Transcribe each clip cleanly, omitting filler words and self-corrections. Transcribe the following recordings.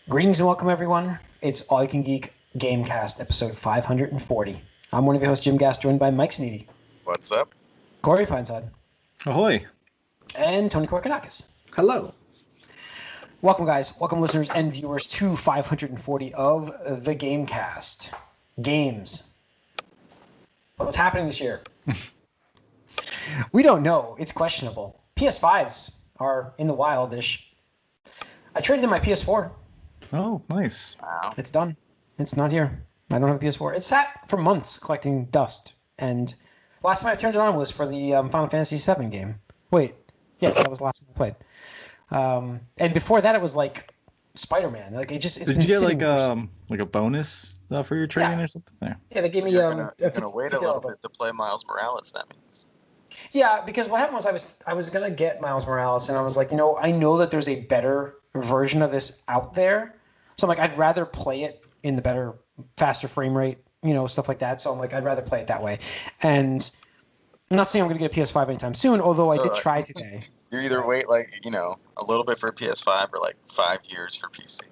Greetings and welcome, everyone. It's All You Can Geek Gamecast, episode 540. I'm one of your hosts, Jim Gass, joined by Mike Sneedy. What's up? Corey Feinsod. Ahoy. And Tony Korkanakis. Hello. Welcome, guys. Welcome, listeners and viewers, to 540 of the Gamecast. Games. What's happening this year? We don't know. It's questionable. PS5s are in the wild-ish. I traded in my PS4. Oh, nice. Wow. It's done. It's not here. I don't have a PS4. It sat for months collecting dust. And last time I turned it on was for the Final Fantasy VII game. Wait. Yes, that was the last one I played. And before that, it was like Spider-Man. Like it's Did you get like a bonus for your trading or something there? Yeah, they gave me You're gonna wait a little bit to play Miles Morales. That means. Yeah, because what happened was I was gonna get Miles Morales, and I was like, I know that there's a better version of this out there, so I'm like, I'd rather play it in the better, faster frame rate, stuff like that. So I'm like, I'd rather play it that way. And I'm not saying I'm gonna get a PS5 anytime soon, although I did try today. You either wait a little bit for PS5 or like 5 years for PC.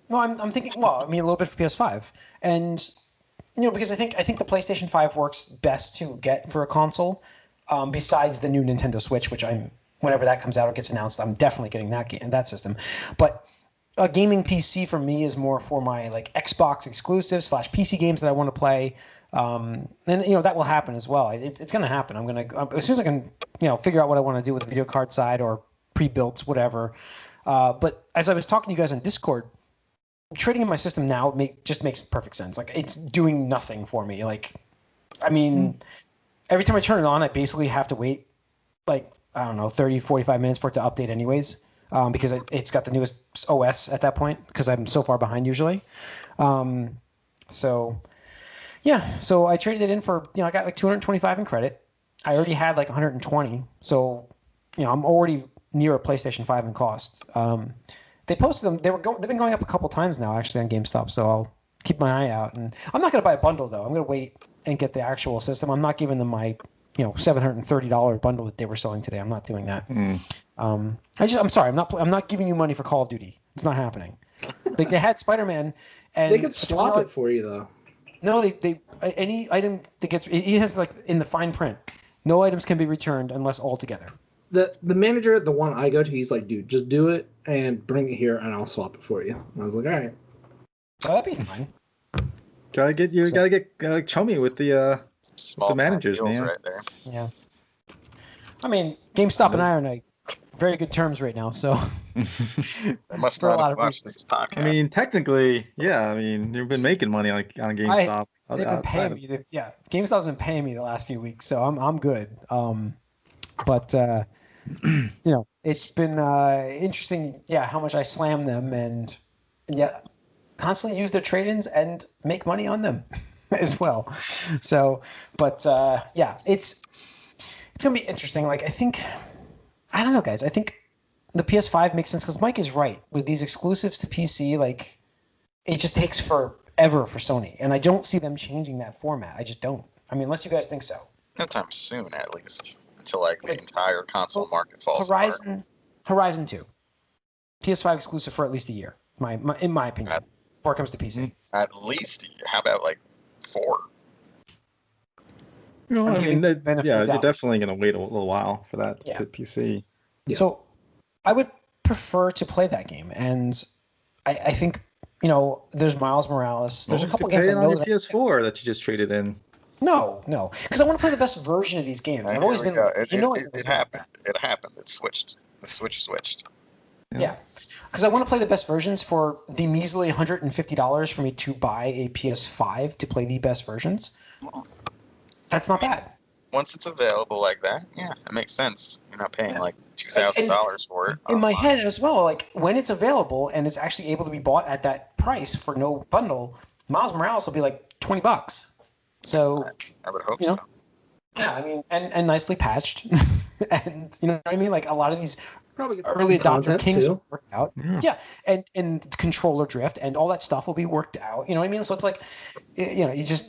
No, I'm thinking. Well, a little bit for PS5, and because I think the PlayStation 5 works best to get for a console. Besides the new Nintendo Switch, which whenever that comes out or gets announced, I'm definitely getting that system. But a gaming PC for me is more for my like Xbox exclusive / PC games that I want to play. And that will happen as well. It's going to happen. I'm going to as soon as I can figure out what I want to do with the video card side or pre-built whatever. But as I was talking to you guys on Discord, trading in my system now just makes perfect sense. Like it's doing nothing for me. Like every time I turn it on, I basically have to wait, 30, 45 minutes for it to update anyways, because it's got the newest OS at that point, because I'm so far behind usually. So I traded it in for, I got like 225 in credit. I already had like 120. So, I'm already near a PlayStation 5 in cost. They posted them. They've been going up a couple times now, actually, on GameStop. So I'll keep my eye out. And I'm not going to buy a bundle, though. I'm going to wait and get the actual system. I'm not giving them my, $730 bundle that they were selling today. I'm not doing that. I'm sorry. I'm not giving you money for Call of Duty. It's not happening. They had Spider-Man, and they could swap it for you though. No, they any item that gets it has like in the fine print. No items can be returned unless all together. The manager, the one I go to, he's like, dude, just do it and bring it here, and I'll swap it for you. And I was like, all right. Oh, that'd be fine. Gotta get chummy with the managers, man. Right there. Yeah. GameStop and I are on very good terms right now, so. I must not have watched this podcast. Technically, yeah. You've been making money on GameStop. They've been paying me. GameStop's been paying me the last few weeks, so I'm good. But it's been interesting. Yeah, how much I slam them and constantly use their trade-ins and make money on them as well. So, but it's gonna be interesting. Like I don't know, guys. I think the PS5 makes sense because Mike is right with these exclusives to PC. Like it just takes forever for Sony, and I don't see them changing that format. I just don't. Unless you guys think so. No time soon, at least, until the entire console market falls apart. Horizon 2, PS5 exclusive for at least a year. In my opinion. Before it comes to PC. At least a year. How about 4? They're definitely going to wait a little while for that to PC. Yeah. So I would prefer to play that game, and I think there's Miles Morales. There's a couple games I know on your PS4 that you just traded in. No, because I want to play the best version of these games. I've always been. It happened. It happened. It switched. The Switch switched. Yeah. Because I want to play the best versions for the measly $150 for me to buy a PS5 to play the best versions. That's not bad. Once it's available like that, it makes sense. You're not paying $2,000 for it. In my head as well, when it's available and it's actually able to be bought at that price for no bundle, Miles Morales will be $20. So I would hope so. Yeah, and nicely patched, and you know what I mean. A lot of these early adopter kings will work out. Yeah, and controller drift and all that stuff will be worked out. You know what I mean? So it's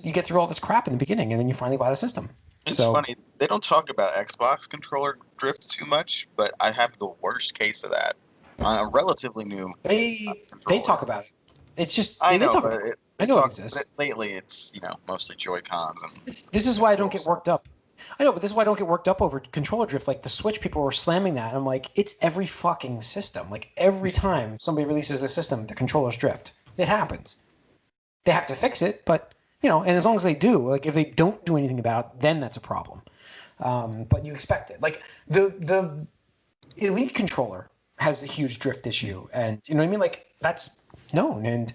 you get through all this crap in the beginning, and then you finally buy the system. It's funny. They don't talk about Xbox controller drift too much, but I have the worst case of that on a relatively new. They talk about it. It's just I they know, talk but about it. they I know talk, it exists. lately it's mostly Joy-Cons and. This is why I don't get worked up. I know, but this is why I don't get worked up over controller drift. Like the Switch, people were slamming that. I'm like, it's every fucking system. Like every time somebody releases a system, the controllers drift. It happens. They have to fix it, but and as long as they do, like if they don't do anything about it, then that's a problem. But you expect it. Like the Elite controller has a huge drift issue, and you know what I mean. Like that's known, and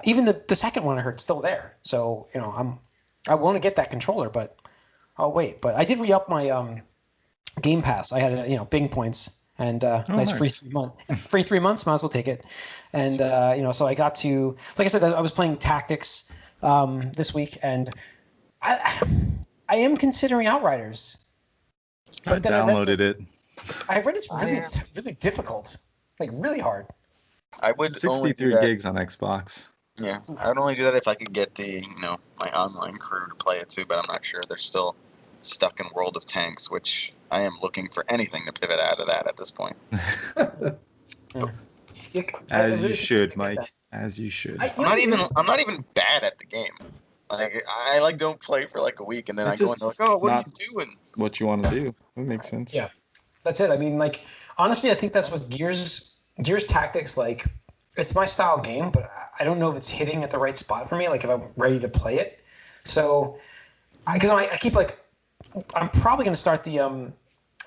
even the second one I heard still there. So I want to get that controller, but I'll wait. But I did re-up my Game Pass. I had Bing points and nice. Free 3 months. Free 3 months, might as well take it. And so I got to, like I said, I was playing Tactics this week, and I am considering Outriders. I downloaded it. I read it's really difficult, like really hard. I would 63 gigs on Xbox. Yeah, I would only do that if I could get the my online crew to play it too, but I'm not sure. They're still stuck in World of Tanks, which I am looking for anything to pivot out of that at this point. As you should, Mike. As you should. I'm not even bad at the game. Like I don't play for like a week and then I go and they're like, oh, what are you doing? What you want to do? That makes sense. Yeah, that's it. I mean, like honestly, I think that's what Gears Tactics like. It's my style game, but I don't know if it's hitting at the right spot for me. Like if I'm ready to play it. So, because I keep like, I'm probably going to start the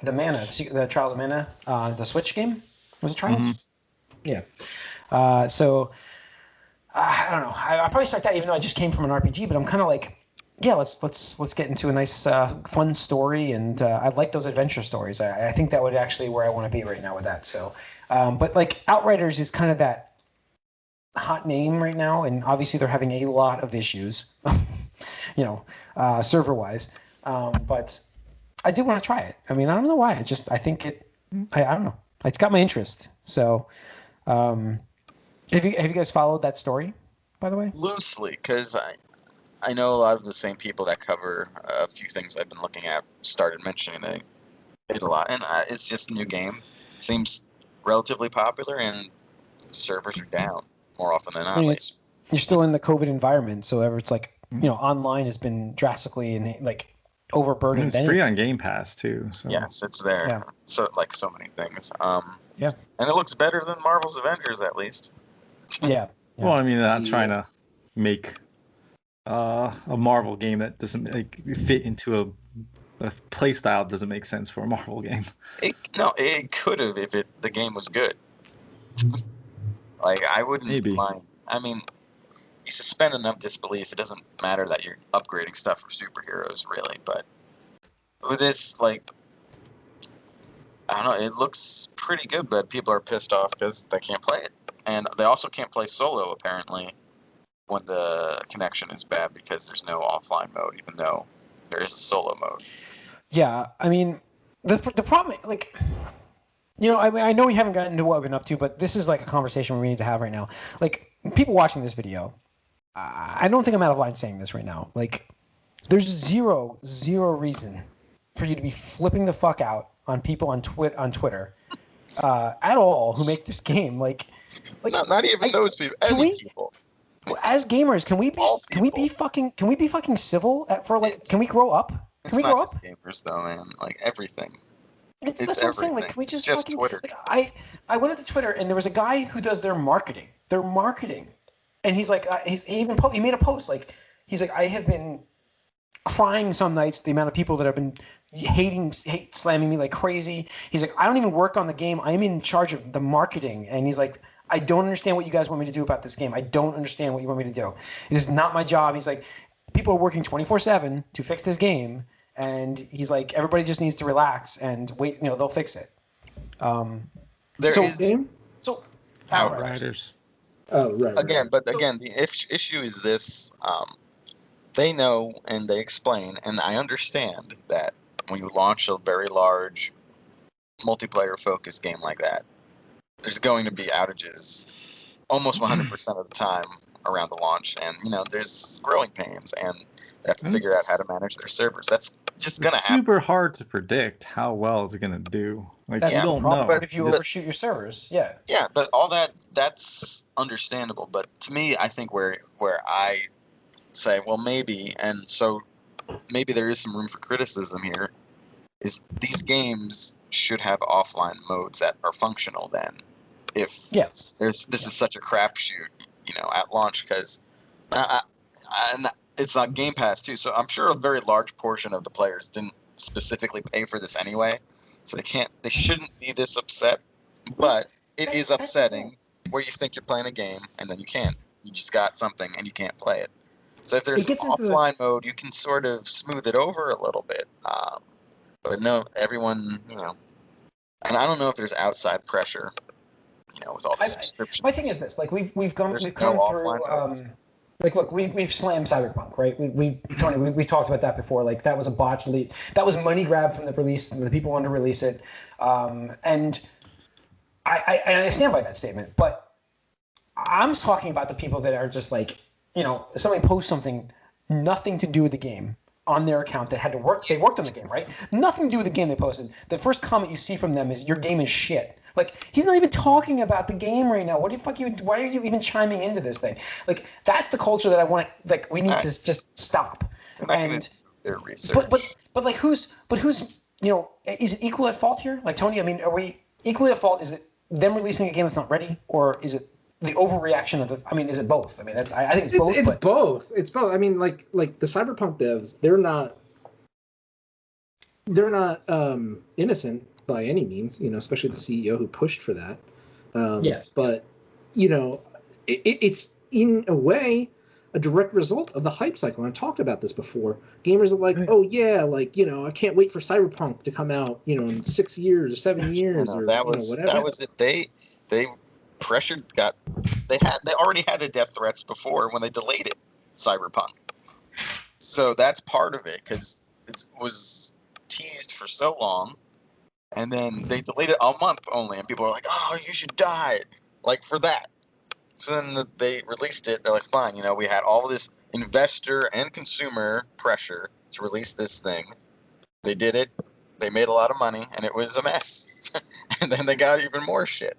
Mana, the Trials of Mana, the Switch game. Was it Trials? Mm-hmm. Yeah. So I don't know. I'll probably start that, even though I just came from an RPG. But I'm kind of like, yeah, let's get into a nice fun story, and I like those adventure stories. I think that would actually where I want to be right now with that. So, but like Outriders is kind of that hot name right now, and obviously they're having a lot of issues, server wise. But I do want to try it. I mean, I don't know why. I think it. I don't know. It's got my interest. So, have you guys followed that story, by the way? Loosely, because I know a lot of the same people that cover a few things I've been looking at started mentioning it a lot, and it's just a new game. It seems relatively popular, and servers are down more often than not. I mean, you're still in the COVID environment, so it's like online has been drastically and like overburdened. And it's free on Game Pass too. So. Yes, it's there. Yeah. So so many things. Yeah. And it looks better than Marvel's Avengers at least. Yeah. Well, I mean, I'm trying to make a Marvel game that doesn't fit into a play style that doesn't make sense for a Marvel game. It could have if the game was good. Like I wouldn't mind. I mean, you suspend enough disbelief. It doesn't matter that you're upgrading stuff for superheroes, really. But with this, like, I don't know. It looks pretty good, but people are pissed off because they can't play it, and they also can't play solo apparently when the connection is bad because there's no offline mode, even though there is a solo mode. Yeah, I mean, the problem, like. I know we haven't gotten into what we've been up to, but this is like a conversation we need to have right now. Like, people watching this video, I don't think I'm out of line saying this right now. Like, there's zero reason for you to be flipping the fuck out on people on Twitter at all who make this game. Like not even those people. People. As gamers, can we be fucking civil can we grow up? Can we grow up? It's not just gamers though, man. Like everything. That's what I'm saying. Like, can we just fucking Twitter? Like, I went into Twitter and there was a guy who does their marketing, and he's like, he made a post like, he's like, I have been crying some nights the amount of people that have been hate slamming me like crazy. He's like, I don't even work on the game. I'm in charge of the marketing, and he's like, I don't understand what you guys want me to do about this game. I don't understand what you want me to do. It is not my job. He's like, people are working 24/7 to fix this game. And he's like, everybody just needs to relax and wait. They'll fix it. Game? So Outriders. Oh, right. The issue is this: they know and they explain, and I understand that when you launch a very large multiplayer-focused game like that, there's going to be outages almost 100% of the time, around the launch, and there's growing pains, and they have to figure out how to manage their servers. That's just gonna happen. Super hard to predict how well it's gonna do. Like That's you the don't problem. know. What if you overshoot your servers? Yeah. Yeah, but all that's understandable. But to me, I think where I say, well, maybe, and so maybe there is some room for criticism here, is these games should have offline modes that are functional then. If this is such a crapshoot, at launch, because it's on Game Pass too, so I'm sure a very large portion of the players didn't specifically pay for this anyway, so they shouldn't be this upset, but it is upsetting where you think you're playing a game and then you can't. You just got something and you can't play it. So if there's an offline mode, you can sort of smooth it over a little bit. But no, everyone, and I don't know if there's outside pressure, with all the subscriptions. My thing is this: like we've come through. Like, look, we've slammed Cyberpunk, right? Tony, we talked about that before. Like, that was a botched leak. That was money grab from the release. The people wanted to release it, and I stand by that statement. But I'm talking about the people that are just like, somebody posts something, nothing to do with the game on their account that had to work. They worked on the game, right? Nothing to do with the game they posted. The first comment you see from them is, "Your game is shit." Like, he's not even talking about the game right now. What the fuck why are you even chiming into this thing? Like, that's the culture that I want. Like, we need to just stop. And their research. But like, who's is it equal at fault here? Like, Tony, I mean, are we equally at fault? Is it them releasing a game that's not ready, or is it the overreaction of the? I mean, is it both? I mean, I think it's both. It's both. It's both. I mean, like the Cyberpunk devs, they're not innocent by any means, especially the CEO who pushed for that. Yes. But, it's in a way a direct result of the hype cycle. And I've talked about this before. Gamers are like, oh, yeah, like, I can't wait for Cyberpunk to come out, in 6 years or 7 years or whatever. That was it. They pressured, they already had the death threats before when they delayed it, Cyberpunk. So that's part of it, because it was teased for so long. And then they delayed it a month only, and people are like, "Oh, you should die," like for that. So then they released it. They're like, "Fine, we had all this investor and consumer pressure to release this thing. They did it. They made a lot of money, and it was a mess. And then they got even more shit.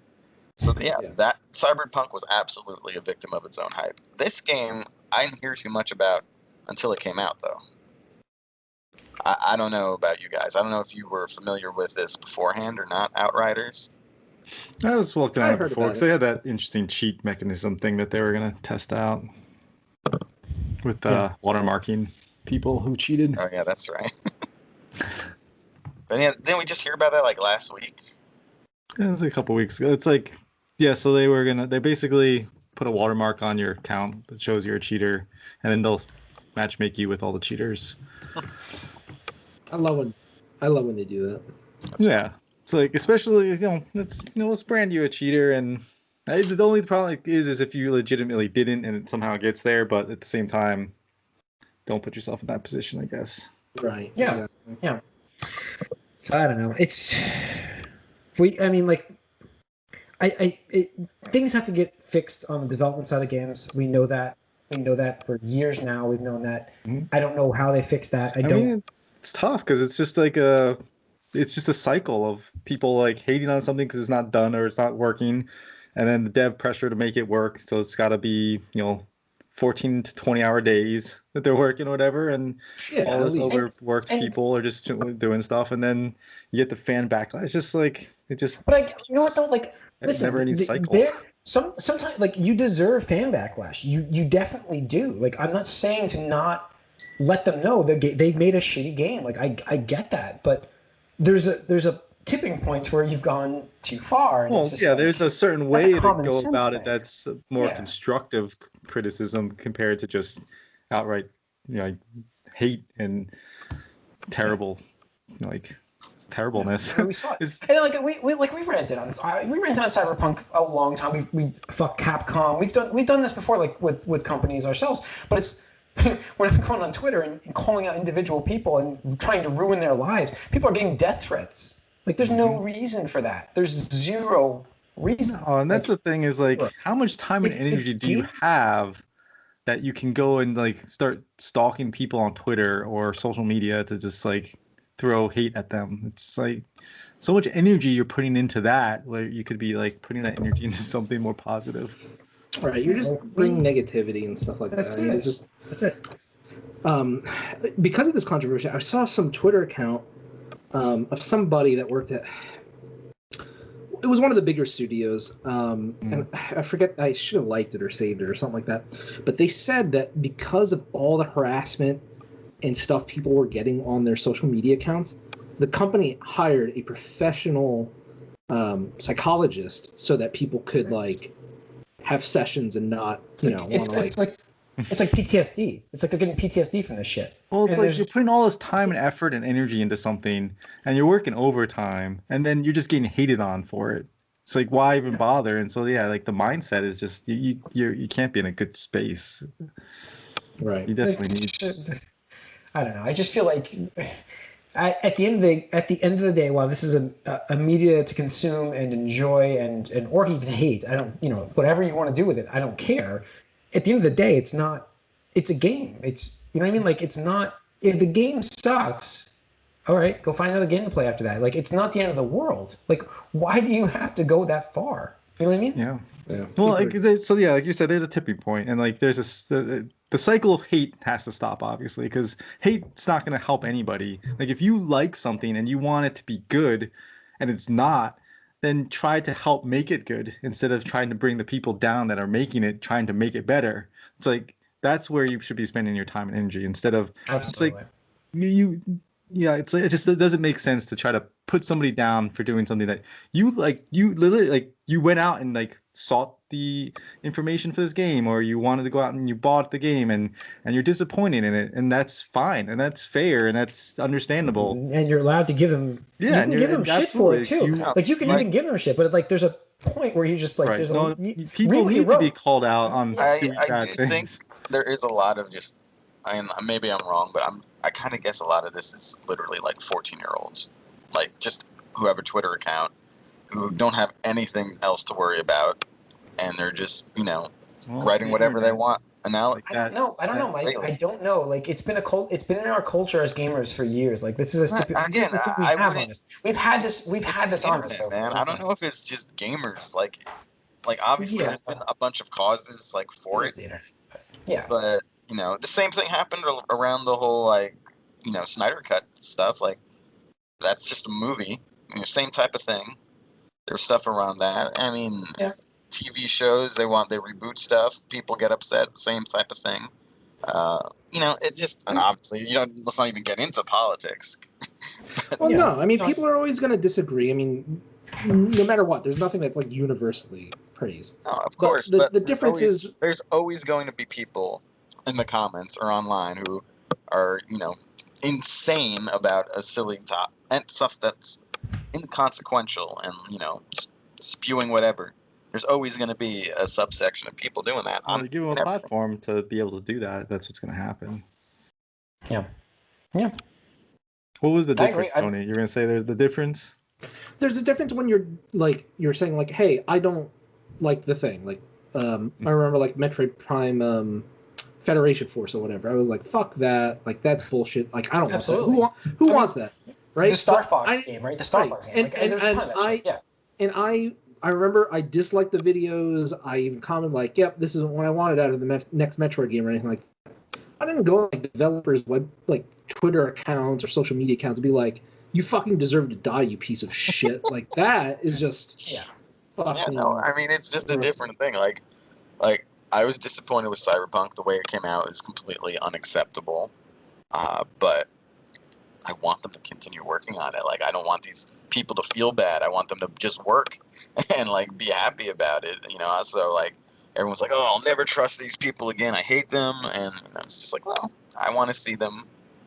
So that Cyberpunk was absolutely a victim of its own hype. This game, I didn't hear too much about until it came out, though. I don't know about you guys. I don't know if you were familiar with this beforehand or not, Outriders. I was looking at it before because they had that interesting cheat mechanism thing that they were going to test out with watermarking people who cheated. Oh, yeah, that's right. Didn't we just hear about that like last week? It was a couple weeks ago. It's like, so they basically put a watermark on your account that shows you're a cheater, and then they'll matchmake you with all the cheaters. I love when they do that. Yeah, it's like, especially let's brand you a cheater, and the only problem is if you legitimately didn't and it somehow gets there, but at the same time, don't put yourself in that position, I guess. Right. Yeah. Exactly. Yeah. So I don't know. Things have to get fixed on the development side of games. We know that. We know that for years now. We've known that. Mm-hmm. I don't know how they fix that. I mean, it's tough because it's just like it's just a cycle of people like hating on something because it's not done or it's not working, and then the dev pressure to make it work. So it's got to be 14 to 20 hour days that they're working or whatever, and all this overworked people are just doing stuff, and then you get the fan backlash. It's just like But you know what though? Like, listen, never-ending cycle. Sometimes like you deserve fan backlash. You definitely do. Like, I'm not saying to not let them know that they've made a shitty game. Like, I get that, but there's a tipping point where you've gone too far. And there's a certain way to go about it that's more constructive criticism compared to just outright hate and terrible terribleness. We saw it. And we ranted on Cyberpunk a long time. We fuck Capcom. We've done this before, like with companies ourselves. But it's we're not going on Twitter and calling out individual people and trying to ruin their lives. People are getting death threats. Like, there's no reason for that. There's zero reason. Oh, and that's the thing is, like, how much time and energy do you have that you can go and like start stalking people on Twitter or social media to just like throw hate at them. It's like so much energy you're putting into that, where you could be like putting that energy into something more positive. Right, you're just bringing negativity and stuff like that. I mean, That's it. Because of this controversy, I saw some Twitter account of somebody that worked at. It was one of the bigger studios, and I forget. I should have liked it or saved it or something like that. But they said that because of all the harassment and stuff people were getting on their social media accounts, the company hired a professional psychologist so that people could like have sessions and not, want to It's like PTSD. It's like they're getting PTSD from this shit. Well, it's like you're putting all this time and effort and energy into something, and you're working overtime, and then you're just getting hated on for it. It's like, why even bother? And so, yeah, like the mindset is just you can't be in a good space. Right. You definitely need. I don't know. I just feel like at the end of the day, while this is a media to consume and enjoy and or even hate, I don't, whatever you want to do with it, I don't care. At the end of the day, it's a game. It's, you know what I mean? Like, it's not, if the game sucks, all right, go find another game to play after that. Like, it's not the end of the world. Like, why do you have to go that far? You know what I mean? Yeah. Well, like you said, there's a tipping point, and like there's the cycle of hate has to stop, obviously, because hate's not going to help anybody. Like, if you like something and you want it to be good, and it's not, then try to help make it good instead of trying to bring the people down that are making it, trying to make it better. It's like, that's where you should be spending your time and energy instead of, Absolutely. It's like, it just doesn't make sense to try to put somebody down for doing something that you literally, like, you went out and like sought the information for this game, or you wanted to go out and you bought the game, and you're disappointed in it, and that's fine, and that's fair, and that's understandable. And you're allowed to give them, give them shit for it too. You can even give them shit, but like there's a point where you just like, right. People need to be called out on doing bad do things. think there is a lot of just, maybe I'm wrong, but I kind of guess a lot of this is literally like 14-year-olds, like just who have a Twitter account, who don't have anything else to worry about, and they're just, writing whatever they want. And now, I don't know, Mike. I don't know. Like, it's been in our culture as gamers for years. Like, this is we've had this on us, man. I don't know if it's just gamers. Like obviously there's been a bunch of causes like for it. Yeah. But the same thing happened around the whole Snyder Cut stuff. Like, that's just a movie. Same type of thing. There's stuff around that. I mean, TV shows, they reboot stuff. People get upset. Same type of thing. It just, and obviously, let's not even get into politics. Well, no. I mean, people are always going to disagree. I mean, no matter what, there's nothing that's like universally praised. No, of course. But the difference is there's always going to be people in the comments or online who are, insane about a silly top and stuff that's inconsequential and, just spewing whatever. There's always going to be a subsection of people doing that. Well, give them a platform to be able to do that. That's what's going to happen. Yeah. What was the difference, Tony? You're going to say there's the difference? There's a difference when you're saying like, hey, I don't like the thing. Like, I remember like Metroid Prime Federation Force or whatever. I was like, fuck that. Like, that's bullshit. Like, I don't want that. Who wants that? Right? The Star Fox game, right? The Star Fox game. There's a ton of that shit. Yeah. And I remember I disliked the videos. I even commented like, yep, this isn't what I wanted out of the next Metroid game or anything like that. I didn't go on like developers' Twitter accounts or social media accounts and be like, you fucking deserve to die, you piece of shit. Like, that is just I mean, it's just a different thing. Like I was disappointed with Cyberpunk. The way it came out is completely unacceptable. But I want them to continue working on it. Like, I don't want these people to feel bad. I want them to just work and like be happy about it. So like everyone's like, oh, I'll never trust these people again. I hate them. And it's just like, well, I want to see them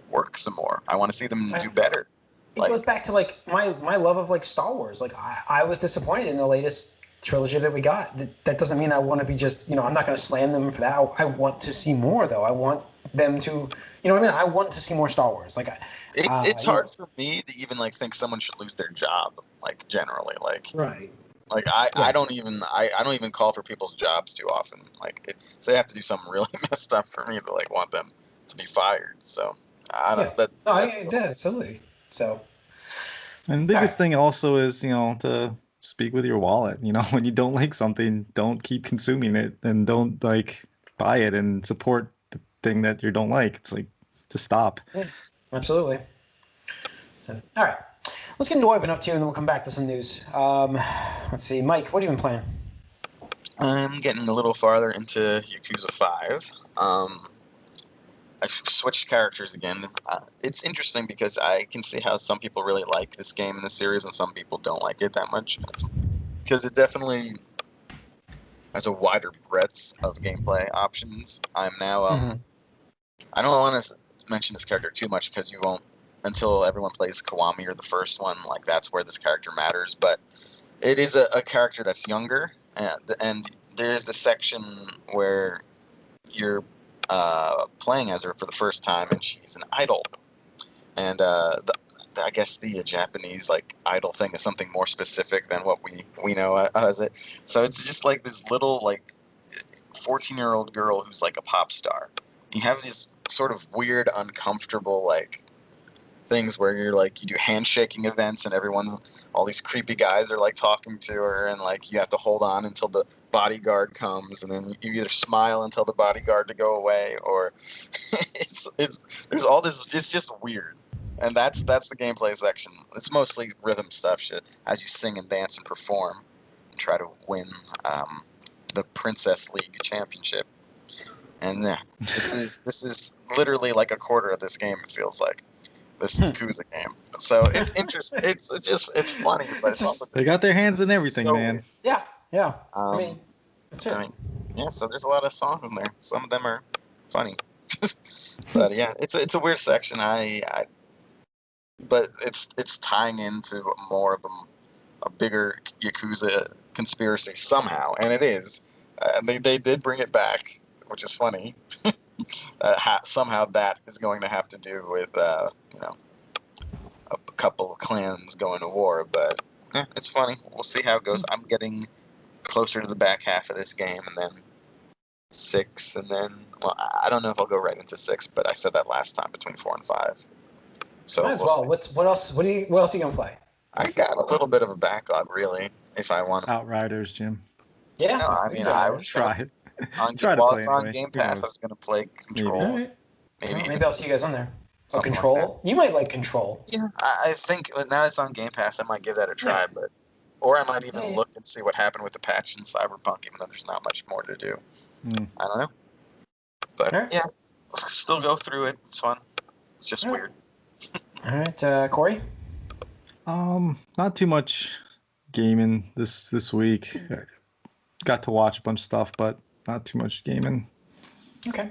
work some more. I want to see them do better. It goes back to like my love of like Star Wars. Like, I was disappointed in the latest trilogy that we got. That doesn't mean I want to be just, I'm not going to slam them for that. I want to see more though. I want them to, I want to see more Star Wars. Like, it's hard for me to even like think someone should lose their job, like generally, like right. Like I don't even call for people's jobs too often. Like so they have to do something really messed up for me to like want them to be fired. So I don't. Yeah. But Absolutely. So. And the biggest thing also is, to speak with your wallet. When you don't like something, don't keep consuming it, and don't like buy it and support the thing that you don't like. It's like, just stop. Yeah, absolutely. So, all right. Let's get into what I've been up to, and then we'll come back to some news. Let's see. Mike, what have you been playing? I'm getting a little farther into Yakuza 5. I've switched characters again. It's interesting because I can see how some people really like this game in the series and some people don't like it that much. Because it definitely has a wider breadth of gameplay options. I'm now... I don't want to mention this character too much because you won't... Until everyone plays Kiwami or the first one, like that's where this character matters. But it is a character that's younger. And there is the section where you're... playing as her for the first time, and she's an idol, and I guess the Japanese like idol thing is something more specific than what we know as it. So it's just like this little like 14-year-old girl who's like a pop star. You have these sort of weird, uncomfortable like things where you're like you do handshaking events, and all these creepy guys are like talking to her, and like you have to hold on until the bodyguard comes, and then you either smile and tell the bodyguard to go away, or there's all this. It's just weird, and that's the gameplay section. It's mostly rhythm stuff, shit, as you sing and dance and perform, and try to win the Princess League Championship. And this is literally like a quarter of this game. It feels like this Yakuza game. So it's interesting. It's funny, but it's also they got their hands in everything, so man. Yeah. So there's a lot of songs in there. Some of them are funny, but yeah, it's a weird section. But it's tying into more of a bigger Yakuza conspiracy somehow, and it is. They did bring it back, which is funny. Somehow that is going to have to do with a couple of clans going to war, but it's funny. We'll see how it goes. I'm getting closer to the back half of this game, and then 6, and then I don't know if I'll go right into 6, but I said that last time, between 4 and 5. So might as well. What else are you gonna play? I got a little bit of a backlog, really, if I want. Outriders, Jim. Yeah. No, I mean I was try it. While it's on Game Pass, I was gonna play Control. Maybe. Maybe Maybe I'll see you guys on there. Something Control. like You might like Control. Yeah, I think now it's on Game Pass, I might give that a try, or I might even look and see what happened with the patch in Cyberpunk, even though there's not much more to do. I don't know. But yeah, still go through it. It's fun. It's just weird. All right, Corey? Not too much gaming this week. Got to watch a bunch of stuff, but not too much gaming. Okay.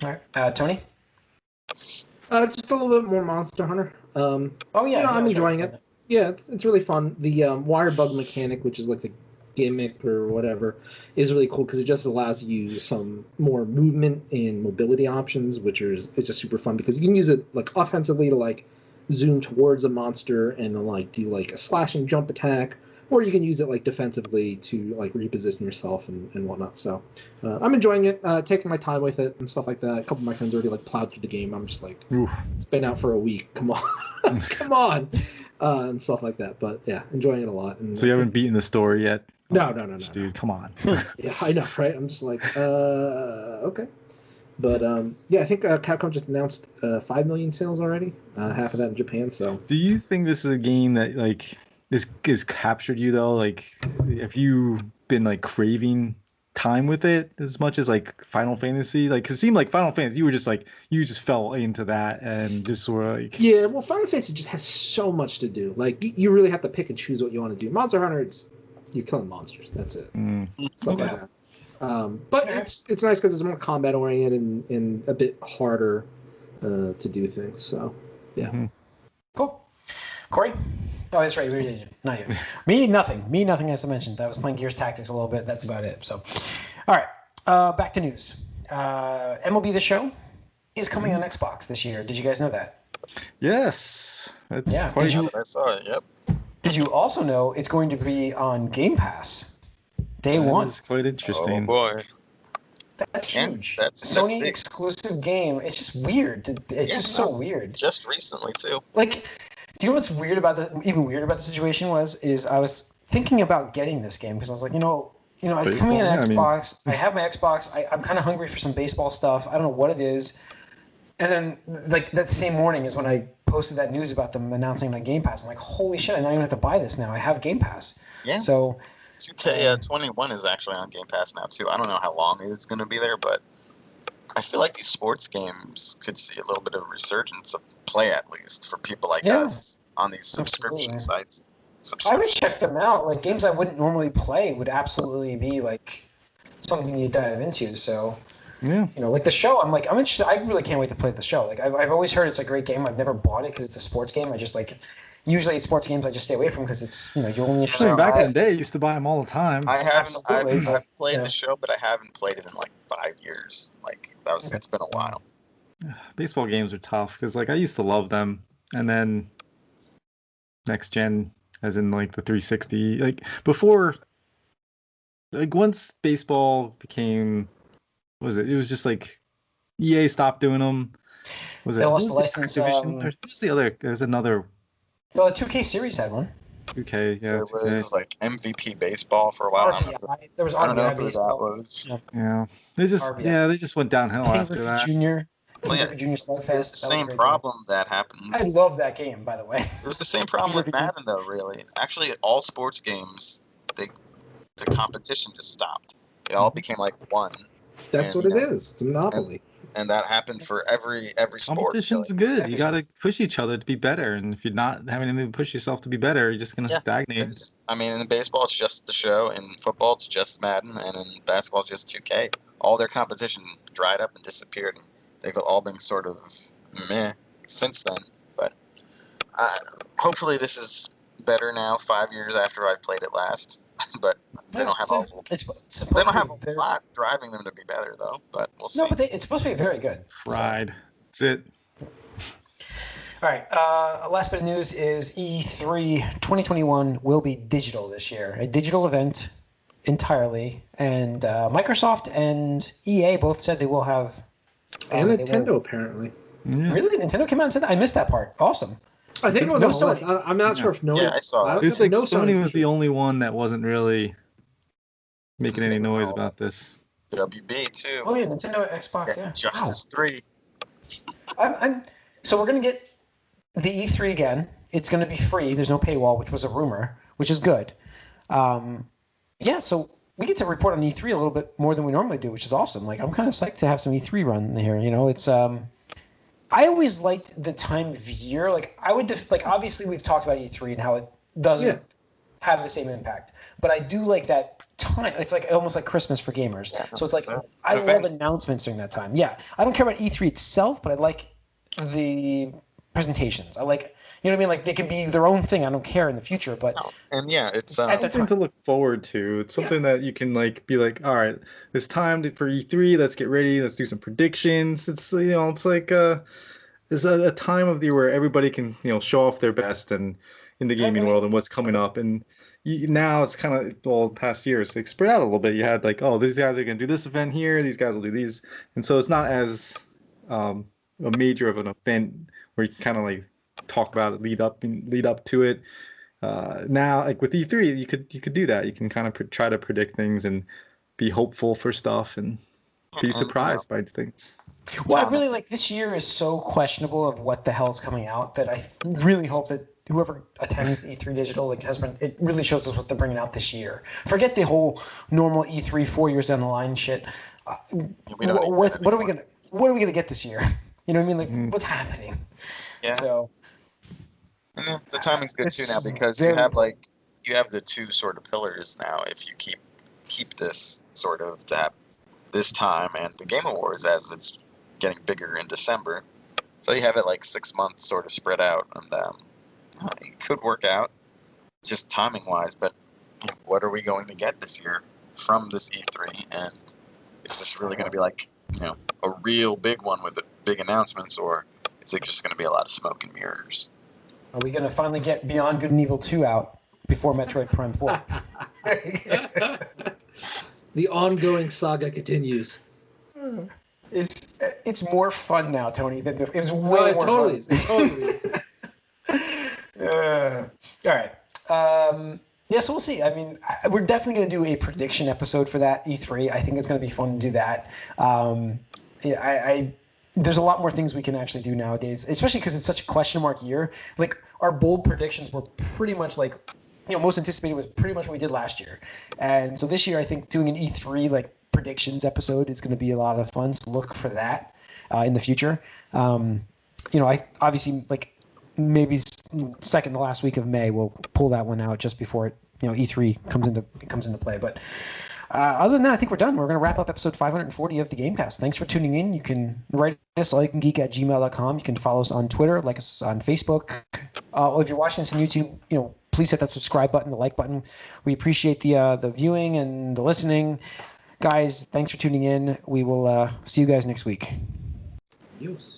All right. Tony? Just a little bit more Monster Hunter. I'm enjoying it. Yeah, it's really fun. The wire bug mechanic, which is like the gimmick or whatever, is really cool because it just allows you some more movement and mobility options, which is just super fun because you can use it like offensively to like zoom towards a monster and then like do like a slashing jump attack, or you can use it like defensively to like reposition yourself and whatnot. So I'm enjoying it, taking my time with it and stuff like that. A couple of my friends already like plowed through the game. I'm just like, it's been out for a week. Come on, come on, and stuff like that. But yeah, enjoying it a lot. And so you haven't beaten the story yet? No, dude, come on. Yeah, I know, right? I'm just like, okay. But I think Capcom just announced 5 million sales already. Half of that in Japan. So. Do you think this is a game that like is captured you though? Like, have you been like craving time with it as much as like Final Fantasy? Like, 'cause it seemed like Final Fantasy, you just fell into that and just sort of like. Yeah, well, Final Fantasy just has so much to do. Like, you really have to pick and choose what you want to do. Monster Hunter, you're killing monsters. That's it. Stuff like that. But it's nice because it's more combat oriented and a bit harder to do things. So yeah. Cool. Corey? Oh, that's right. Not you. Me, nothing. As I mentioned, I was playing Gears Tactics a little bit. That's about it. So, all right. Back to news. MLB The Show is coming on Xbox this year. Did you guys know that? Yes. That's quite. I saw it. Yep. Did you also know it's going to be on Game Pass day one? That's quite interesting. Oh boy. That's huge. That's Sony big. exclusive game. It's just weird. It's just so weird. Just recently too. Like, do you know what's weird about the situation is I was thinking about getting this game because I was like, it's coming on Xbox. I have my Xbox. I'm kind of hungry for some baseball stuff. I don't know what it is. And then, like, that same morning is when I posted that news about them announcing it on Game Pass. I'm like, holy shit, I don't even have to buy this now. I have Game Pass. Yeah. So 2K21 is actually on Game Pass now too. I don't know how long it's going to be there, but I feel like these sports games could see a little bit of a resurgence of play, at least for people like us on these subscription sites. I would check them out. Like, games I wouldn't normally play would absolutely be like something you dive into. So, like The Show, I'm interested. I really can't wait to play The Show. Like, I've always heard it's a great game. I've never bought it because it's a sports game. I just usually it's sports games I just stay away from because it's you're only interested. Back in the day, I used to buy them all the time. I've played The Show, but I haven't played it in like 5 years. Like it's been a while. Baseball games are tough because I used to love them, and then next gen, as in like the 360, before, once baseball became, what was it? It was just like EA stopped doing them. They lost the license. What was the other? There's another. Well, the 2K series had one. 2K, yeah. There was like MVP baseball for a while. There was I don't know RBI who that was. Yeah, they just went downhill after that. Junior. Well, yeah, Junior Slugfest. It's the same problem that happened. I love that game, by the way. It was the same problem with Madden, though. Really, actually, all sports games, the competition just stopped. It all became like one. That's what it is. It's a monopoly. And that happened for every sport. Competition's good. You got to push each other to be better. And if you're not having to push yourself to be better, you're just going to stagnate. I mean, in baseball, it's just The Show. In football, it's just Madden. And in basketball, it's just 2K. All their competition dried up and disappeared. And they've all been sort of meh since then. But hopefully this is better now, 5 years after I've played it last. But they don't have a lot driving them to be better, though. But we'll see. No, but it's supposed to be very good. Fried. That's it. All right. Last bit of news is E3 2021 will be digital this year. A digital event entirely. And Microsoft and EA both said they will have. And Nintendo, apparently. Yeah. Really? Nintendo came out and said that? I missed that part. Awesome. I think it was on Sony. I'm not sure if no. Yeah, I saw it. It's like Sony was the only one that wasn't really making any noise about this. WB too. Oh yeah, Nintendo, Xbox, yeah. Justice 3. So we're gonna get the E3 again. It's gonna be free. There's no paywall, which was a rumor, which is good. So we get to report on E3 a little bit more than we normally do, which is awesome. Like, I'm kind of psyched to have some E3 run here. It's I always liked the time of year. Like, I would obviously we've talked about E3 and how it doesn't have the same impact, but I do like that time. It's like almost like Christmas for gamers. Yeah, so it's like I love announcements during that time. Yeah, I don't care about E3 itself, but I like the presentations. I like, you know what I mean? Like, they can be their own thing. I don't care in the future, but it's something to look forward to. It's something that you can be like, all right, it's time for E3. Let's get ready. Let's do some predictions. It's it's like it's a time of the year where everybody can show off their best and in the gaming world and what's coming up. And now it's kind of past years it's spread out a little bit. You had these guys are going to do this event here. These guys will do these, and so it's not as a major of an event where you can kind of talk about it, lead up to it. Now, with E3, you could do that. You can kind of try to predict things and be hopeful for stuff and be surprised by things. Well, I really this year is so questionable of what the hell is coming out that I really hope that whoever attends E3 Digital it really shows us what they're bringing out this year. Forget the whole normal E3 4 years down the line shit. What are we gonna get this year? You know what I mean? What's happening? Yeah. So. The timing's good too now because you have the two sort of pillars now. If you keep this sort of to have this time and the Game Awards as it's getting bigger in December, so you have it 6 months sort of spread out, and it could work out just timing wise. But what are we going to get this year from this E3? And is this really going to be a real big one with big announcements, or is it just going to be a lot of smoke and mirrors? Are we gonna finally get Beyond Good and Evil 2 out before Metroid Prime 4? The ongoing saga continues. It's more fun now, Tony. Than it was way more totally fun. Is. Totally. Is. All right. Yeah, so we'll see. I mean, we're definitely going to do a prediction episode for that E3. I think it's going to be fun to do that. There's a lot more things we can actually do nowadays, especially because it's such a question mark year. Like, our bold predictions were pretty much like, most anticipated was pretty much what we did last year. And so this year, I think doing an E3 like predictions episode is going to be a lot of fun. So look for that in the future. I obviously like maybe second to last week of May we'll pull that one out just before E3 comes into play. But other than that, I think we're done. We're going to wrap up episode 540 of the Gamecast. Thanks for tuning in. You can write us allyoucangeek@gmail.com. You can follow us on Twitter, like us on Facebook. If you're watching this on YouTube, please hit that subscribe button, the like button. We appreciate the viewing and the listening. Guys, thanks for tuning in. We will see you guys next week. Yes.